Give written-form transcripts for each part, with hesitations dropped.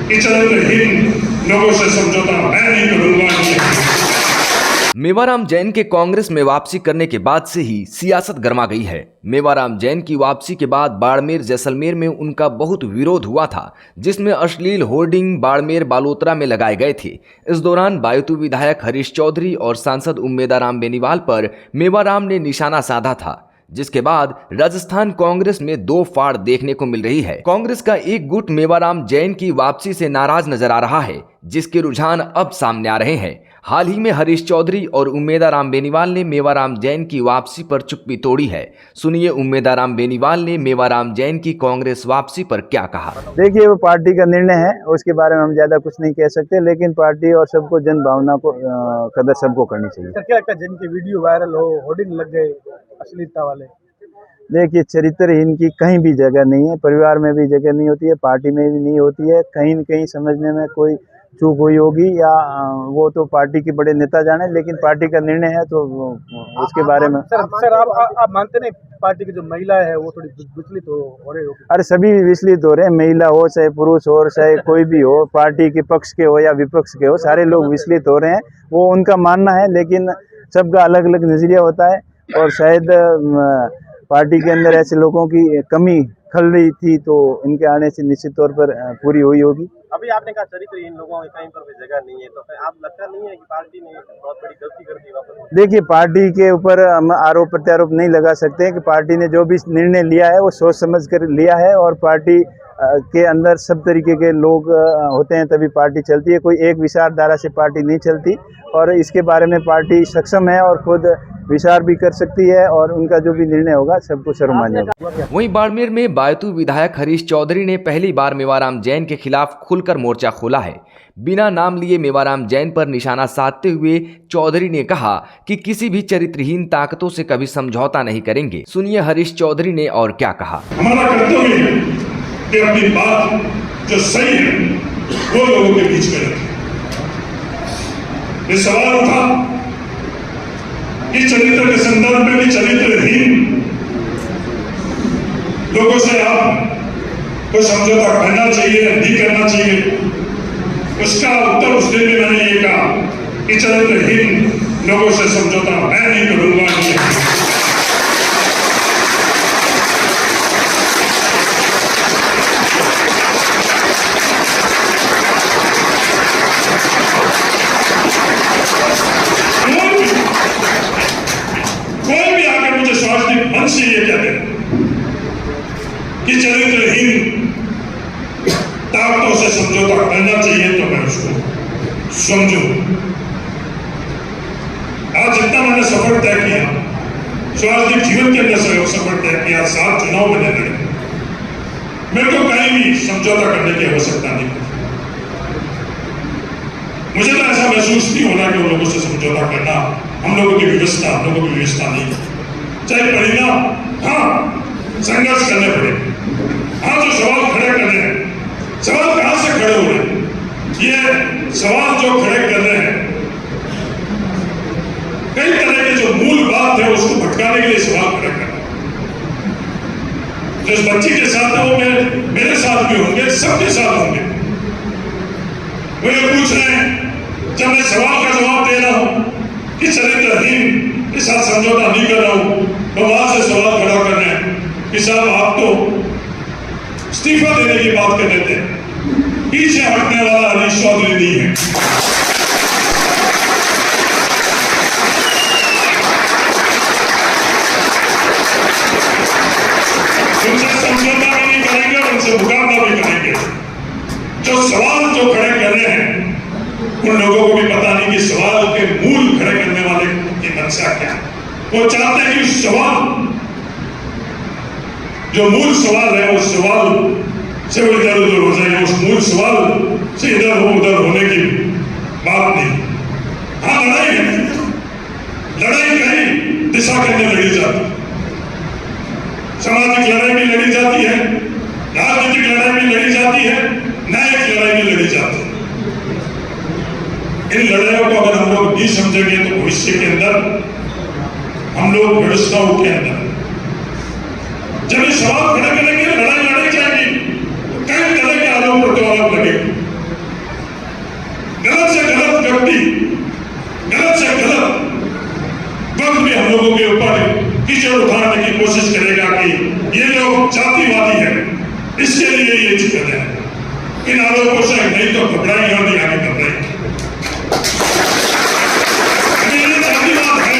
कि चरित्रहीन लोगों से समझौता मैं नहीं करूंगा। मेवाराम जैन के कांग्रेस में वापसी करने के बाद से ही सियासत गर्मा गई है। मेवाराम जैन की वापसी के बाद बाड़मेर जैसलमेर में उनका बहुत विरोध हुआ था, जिसमें अश्लील होर्डिंग बाड़मेर बालोतरा में लगाए गए थे। इस दौरान बायतू विधायक हरीश चौधरी और सांसद उम्मेदाराम बेनीवाल पर मेवाराम ने निशाना साधा था, जिसके बाद राजस्थान कांग्रेस में दो फाड़ देखने को मिल रही है। कांग्रेस का एक गुट मेवाराम जैन की वापसी से नाराज नजर आ रहा है, जिसके रुझान अब सामने आ रहे हैं। हाल ही में हरीश चौधरी और उम्मेदाराम बेनीवाल ने मेवाराम जैन की वापसी पर चुप्पी तोड़ी है। सुनिए उम्मेदाराम बेनीवाल ने मेवाराम जैन की कांग्रेस वापसी पर क्या कहा। देखिए, वो पार्टी का निर्णय है, उसके बारे में हम ज्यादा कुछ नहीं कह सकते, लेकिन पार्टी और सबको जन भावना को कदर सबको करनी चाहिए। क्या लगता है जिनके वीडियो वायरल हो, होर्डिंग लग गए अश्लीलता वाले? देखिए, चरित्रहीन की कहीं भी जगह नहीं है, परिवार में भी जगह नहीं होती है, पार्टी में भी नहीं होती है। कहीं न कहीं समझने में कोई चूक हुई होगी, या वो तो पार्टी के बड़े नेता जाने, लेकिन पार्टी का निर्णय है तो उसके बारे में। सर आप मानते नहीं पार्टी की जो महिला है वो थोड़ी विचलित हो रही होगी? अरे सभी विचलित हो रहे हैं, महिला हो चाहे पुरुष हो चाहे कोई भी हो, पार्टी के पक्ष के हो या विपक्ष के हो, सारे लोग विचलित हो रहे हैं। वो उनका मानना है, लेकिन सबका अलग अलग नजरिया होता है, और शायद पार्टी के अंदर ऐसे लोगों की कमी खल रही थी, तो इनके आने से निश्चित तौर पर पूरी हुई होगी। अभी आपने कहा चरित्रहीन लोगों की कहीं पर भी जगह नहीं है, तो फिर आप लगता नहीं है कि पार्टी ने बहुत बड़ी गलती कर दी वापस? देखिए, पार्टी के ऊपर हम आरोप प्रत्यारोप नहीं लगा सकते हैं कि पार्टी ने जो भी निर्णय लिया है वो सोच समझ कर लिया है, और पार्टी के अंदर सब तरीके के लोग होते हैं तभी पार्टी चलती है। कोई एक विचारधारा से पार्टी नहीं चलती, और इसके बारे में पार्टी सक्षम है और खुद विचार भी कर सकती है, और उनका जो भी निर्णय होगा सबको सर्वमान्य होगा। वहीं बाड़मेर में बायतू विधायक हरीश चौधरी ने पहली बार मेवाराम जैन के खिलाफ खुलकर मोर्चा खोला है। बिना नाम लिए मेवाराम जैन पर निशाना साधते हुए चौधरी ने कहा कि किसी भी चरित्रहीन ताकतों से कभी समझौता नहीं करेंगे। सुनिए हरीश चौधरी ने और क्या कहा। हमारा कर्तव्य है कि अपनी बात जो सही है वो लोगों के बीच में रखें। ये सवाल उठा कि चरित्र के संदर्भ में भी चरित्रहीन लोगों से आप को समझौता करना चाहिए, नहीं करना चाहिए। उसका उत्तर उस दिन भी मैंने ये कहा कि चरित्रहीन लोगों से समझौता मैं नहीं करूंगा। कोई भी आकर मुझे सार्वजनिक मंच से ये कहते हैं कि चरित्रहीन ताकतों से समझौता करना चाहिए, तो मैं उसको समझू। आज जितना मैंने सफर तय किया, सार्वजनिक जीवन के अंदर सफर तय किया, 7 चुनाव मैंने लड़े, मेरे को कहीं भी समझौता करने की आवश्यकता नहीं। मुझे तो ऐसा महसूस नहीं होना कि उन लोगों से समझौता करना हम लोगों की व्यवस्था, हम लोगों की व्यवस्था नहीं। चाहे परिणाम संघर्ष करने पड़े, जो सवाल खड़े करने हैं, सवाल कहां से खड़े हो रहे हैं? ये सवाल जो खड़े कर रहे हैं, कई तरह के जो मूल बात है उसको भटकाने के लिए सवाल खड़े कर रहे हैं। जिस बच्ची के साथ है वो मेरे साथ भी होंगे, सबके साथ होंगे। वो ये पूछ रहे हैं, जब मैं सवाल का जवाब दे रहा हूं कि चरित्रहीन के साथ समझौता नहीं कर रहा हूं, तो वहां से सवाल खड़ा कर रहे हैं कि साहब आप तो इस्तीफा देने की बात कर देते हैं। पीछे हटने वाला हरीश चौधरी नहीं है। उनसे समझौता भी नहीं करेंगे, उनसे मुकाबला भी करेंगे। जो सवाल जो खड़े कर रहे हैं, उन लोगों को भी पता नहीं कि सवाल के मूल खड़े करने वाले की मंशा क्या है। वो चाहते हैं कि सवाल जो मूल सवाल है उस सवाल से वो इधर उधर हो जाए, उस मूल सवाल से इधर हो उधर होने की बात नहीं। लड़ाई है, लड़ाई कहीं दिशा के अंदर लड़ी जाती, सामाजिक लड़ाई भी लड़ी जाती है, राजनीतिक लड़ाई भी लड़ी जाती है, न्यायिक लड़ाई भी लड़ी जाती है। इन लड़ाइयों को अगर हम लोग नहीं समझेंगे तो भविष्य के अंदर हम लोग व्यवस्थाओं के अंदर जब ये सवाल खड़े करेंगे, लड़ाई लड़ी जाएगी, तो कई तरह के आरोप प्रत्यारोप लगेंगे। इन आरोपों से नहीं तो घबराएंगे और नहीं आगे बढ़ रहे। अगर ये जातिवाद है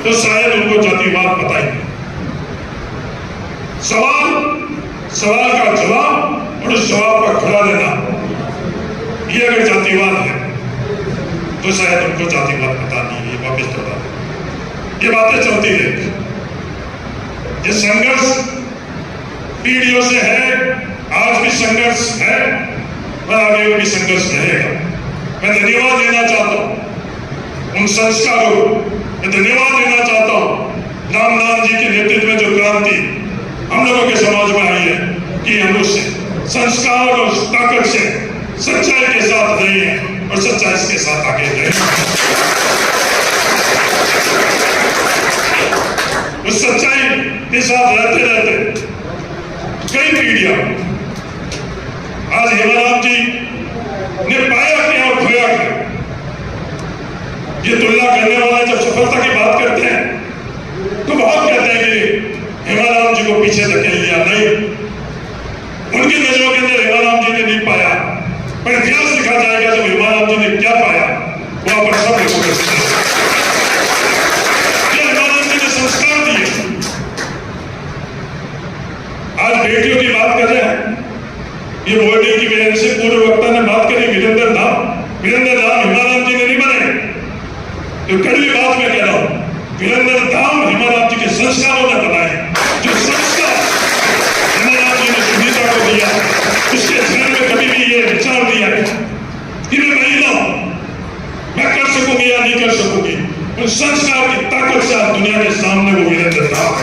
तो शायद उनको जातिवाद पता ही नहीं। सवाल का जवाब और उस जवाब का खड़ा रहना, ये अगर जातिवाद है तो शायद उनको जातिवाद पता नहीं है। ये वापस दोहरा, ये बातें चलती रही। ये संघर्ष पीढ़ियों से है, आज भी संघर्ष है और आगे भी संघर्ष रहेगा। मैं धन्यवाद देना चाहता हूं उन संस्कारों को, मैं धन्यवाद देना चाहता हूं रामनाथ जी के नेतृत्व में जो क्रांति हम लोगों के समाज में आई है कि हम उससे संस्कार और ताकत से सच्चाई के साथ रहे हैं और सच्चाई के साथ आगे रहे। उस सच्चाई के साथ रहते रहते कई पीढ़ियां, आज हेमाराम जी ने पाया क्या और खोया क्या, ये तुलना करने वाला जब सफलता की बात करते हैं तो बहुत कहते हैं कि हेमाराम जी को पीछे धकेल दिया। नहीं, उनकी नजरों के अंदर हेमाराम जी ने नहीं पाया, पर इतिहास लिखा जाएगा जब हेमाराम जी ने क्या पाया वहां पर सब लोगों को हेमाराम जी ने संस्कार दिए। आज बेटियों की बात कर रहे हैं, ये मोदी की वजह से पूर्व वक्ता ने बात करी वीरेंद्र धाम हेमाराम जी ने नहीं बनाए। तो कड़वी बात मैं कह रहा हूं, वीरेंद्र धाम हेमाराम जी के संस्कारों ने बनाए। जो संस्कार हेमाराम जी ने सुनीता को दिया, उसके जीवन में कभी भी ये विचार दिया कि मैं महिला हूं, मैं कर सकूंगी या नहीं कर सकूंगी, उन संस्कार की ताकत से दुनिया के सामने वो वीरेंद्र धाम